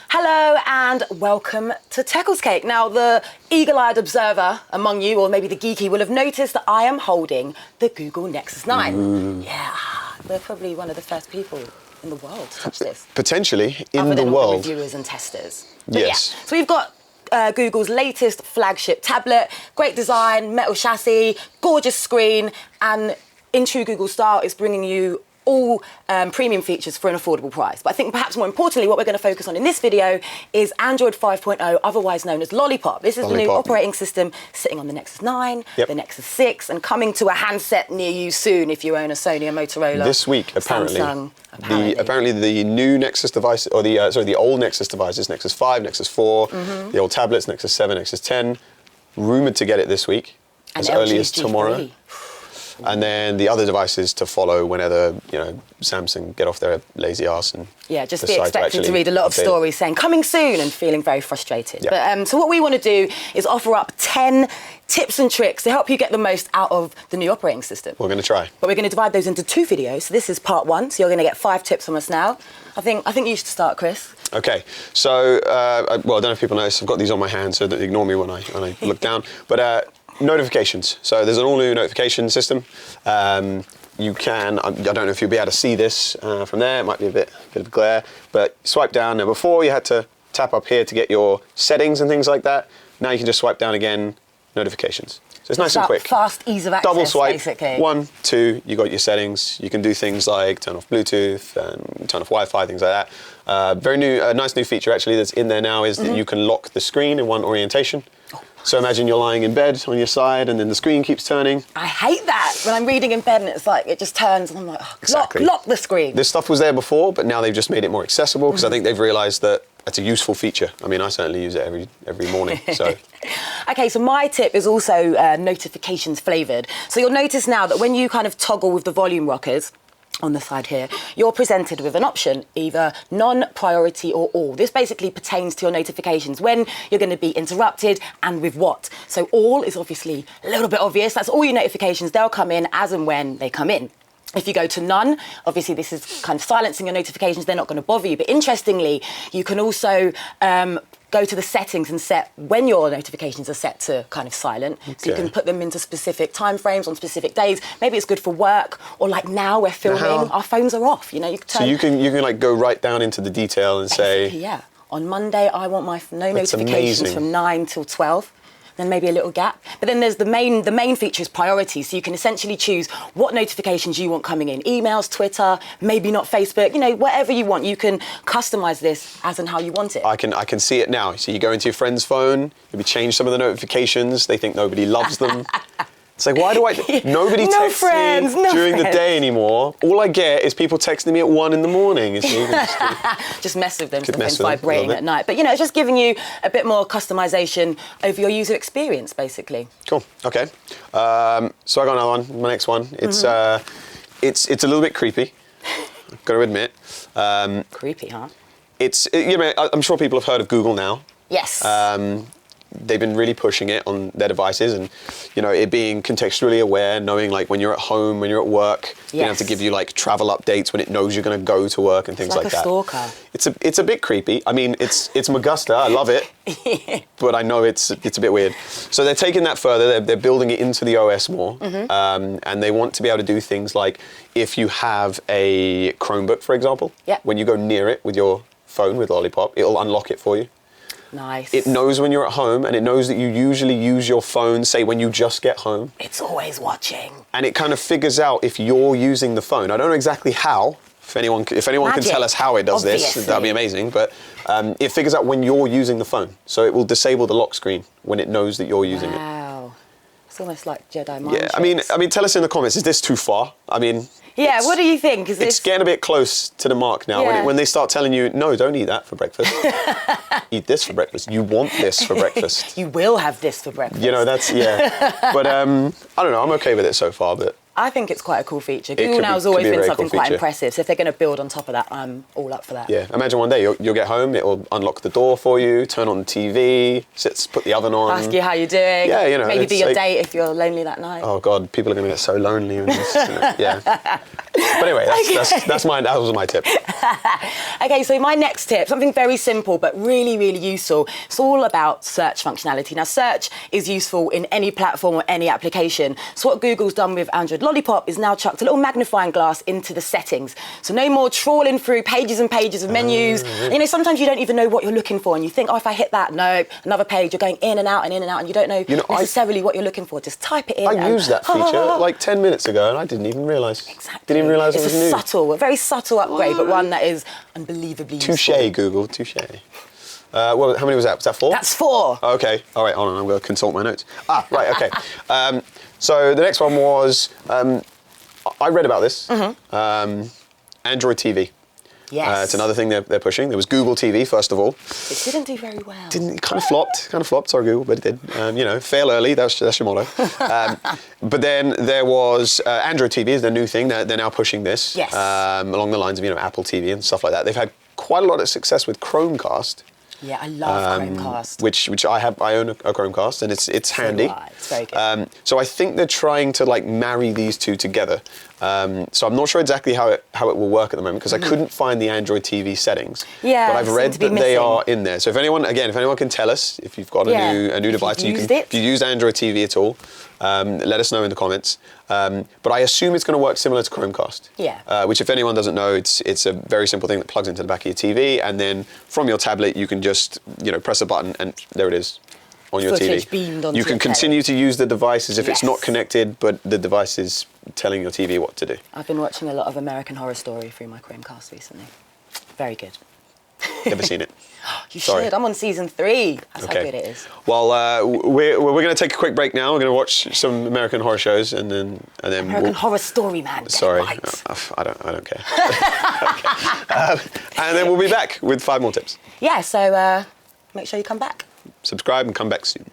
Hello and welcome to Teckles Cake. Now, the eagle-eyed observer among you, or maybe the geeky, will have noticed that I am holding the Google Nexus 9. Yeah, we're probably one of the first people in the world to touch this. Potentially, in other the than world. Reviewers and testers. But yes. Yeah. So we've got Google's latest flagship tablet, great design, metal chassis, gorgeous screen, and in true Google style, it's bringing you all premium features for an affordable price. But I think perhaps more importantly, what we're going to focus on in this video is Android 5.0, otherwise known as Lollipop. This is the new operating system sitting on the Nexus 9, the Nexus 6, and coming to a handset near you soon if you own a Sony, a Motorola, this week, apparently. Samsung. Apparently the new Nexus device, or the old Nexus devices, Nexus 5, Nexus 4, the old tablets, Nexus 7, Nexus 10, rumoured to get it this week, as early as tomorrow. And then the other devices to follow whenever, Samsung get off their lazy arse and just be expected to read a lot of stories saying coming soon and feeling very frustrated. Yeah. But so what we want to do is offer up 10 tips and tricks to help you get the most out of the new operating system. We're going to try. But we're going to divide those into 2 videos. So this is part 1. So you're going to get 5 tips from us now. I think you should start, Chris. Okay, so I don't know if people notice, I've got these on my hand, so ignore me when I look down. But notifications. So there's an all-new notification system. You can, I don't know if you'll be able to see this from there, it might be a bit of a glare, but swipe down. Now before you had to tap up here to get your settings and things like that. Now you can just swipe down again, notifications. So it's nice and quick. Fast, ease of access, double swipe, basically. 1, 2, you got your settings. You can do things like turn off Bluetooth, turn off Wi-Fi, things like that. Very new, nice new feature actually that's in there now is that you can lock the screen in one orientation. So imagine you're lying in bed on your side and then the screen keeps turning. I hate that when I'm reading in bed and it's like, it just turns and I'm like, exactly. lock the screen. This stuff was there before, but now they've just made it more accessible because I think they've realised that it's a useful feature. I mean, I certainly use it every morning, so. Okay, so my tip is also notifications flavoured. So you'll notice now that when you kind of toggle with the volume rockers, on the side here, you're presented with an option, either non-priority or all. This basically pertains to your notifications, when you're going to be interrupted and with what. So all is obviously a little bit obvious. That's all your notifications. They'll come in as and when they come in. If you go to none, obviously this is kind of silencing your notifications. They're not going to bother you. But interestingly, you can also go to the settings and set when your notifications are set to kind of silent. Okay. So you can put them into specific time frames on specific days. Maybe it's good for work, or like now we're filming, our phones are off. You can turn. So you can like go right down into the detail and say. Yeah. On Monday, I want my no notifications from 9 till 12. Then maybe a little gap. But then there's the main feature is priority. So you can essentially choose what notifications you want coming in. Emails, Twitter, maybe not Facebook, whatever you want. You can customize this as and how you want it. I can see it now. So you go into your friend's phone, maybe change some of the notifications. They think nobody loves them. It's like, why do nobody texts me during the day anymore. All I get is people texting me at 1 in the morning. Just mess with them, something's vibrating at night. But it's just giving you a bit more customization over your user experience, basically. Cool, okay. So I got another one, my next one. It's a little bit creepy, I've got to admit. Creepy, huh? I'm sure people have heard of Google now. Yes. They've been really pushing it on their devices, and it being contextually aware, knowing like when you're at home, when you're at work, being able to give you like travel updates when it knows you're going to go to work and things like that. Stalker. It's a bit creepy. I mean, it's Magusta. I love it, but I know it's a bit weird. So they're taking that further. They're building it into the OS more, and they want to be able to do things like if you have a Chromebook, for example, when you go near it with your phone with Lollipop, it'll unlock it for you. Nice. It knows when you're at home, and it knows that you usually use your phone, say, when you just get home. It's always watching. And it kind of figures out if you're using the phone. I don't know exactly how. If anyone can tell us how it does this, that'd be amazing. But it figures out when you're using the phone. So it will disable the lock screen when it knows that you're using it. Wow. It's almost like Jedi mind tricks. I mean, tell us in the comments, is this too far? I mean... Yeah, what do you think? It's getting a bit close to the mark now. Yeah. When they start telling you, no, don't eat that for breakfast. Eat this for breakfast. You want this for breakfast. You will have this for breakfast. That's, But I don't know, I'm okay with it so far, but I think it's quite a cool feature. could Google now has be always a been very something cool quite feature. impressive. So if they're going to build on top of that, I'm all up for that. Yeah, imagine one day you'll get home, it'll unlock the door for you, turn on the TV, put the oven on. Ask you how you're doing. Yeah, you know, Maybe it's be your like- date if you're lonely that night. Oh God, people are going to get so lonely. When this, yeah. But anyway, that was my tip. Okay, so my next tip, something very simple but really, really useful. It's all about search functionality. Now, search is useful in any platform or any application. So what Google's done with Android Lollipop is now chucked a little magnifying glass into the settings. So no more trawling through pages and pages of menus. You know, sometimes you don't even know what you're looking for and you think, oh, if I hit that, no, another page, you're going in and out and you don't know, necessarily what you're looking for. Just type it in. I used that feature like 10 minutes ago and I didn't even realise. Exactly. Didn't even realise it was new. A very subtle upgrade, but one that is unbelievably useful. Touche, Google, touche. Well, how many was that? Was that 4? That's 4. Okay, all right, hold on, I'm going to consult my notes. Right, okay. So the next one was, I read about this, Android TV. Yes. It's another thing they're pushing. There was Google TV, first of all. It didn't do very well. It kind of flopped, sorry Google, but it did. You know, fail early, that's your motto. But then there was Android TV is the new thing. They're now pushing this. Yes. Along the lines of, Apple TV and stuff like that. They've had quite a lot of success with Chromecast. Yeah, I love Chromecast. Which I own a Chromecast and it's handy. So it's very good. So I think they're trying to marry these two together. So I'm not sure exactly how it will work at the moment because I couldn't find the Android TV settings. Yeah, but I've read seem to be that they missing. are in there. So if anyone can tell us if you've got a new device, if you use Android TV at all, let us know in the comments. But I assume it's going to work similar to Chromecast. Yeah. Which, if anyone doesn't know, it's a very simple thing that plugs into the back of your TV, and then from your tablet you can just press a button and there it is on your Footage TV. beamed onto You can your continue to use the device as if it's not Yes. connected, but the device is telling your TV what to do. I've been watching a lot of American Horror Story through my Chromecast recently. Very good. Never seen it. You Sorry. should. I'm on season 3. That's Okay. how good it is. Well, we're going to take a quick break now. We're going to watch some American horror shows, and then American Horror Story, man. Get it Sorry, right. I don't care. And then we'll be back with 5 more tips. Yeah, so make sure you come back. Subscribe and come back soon.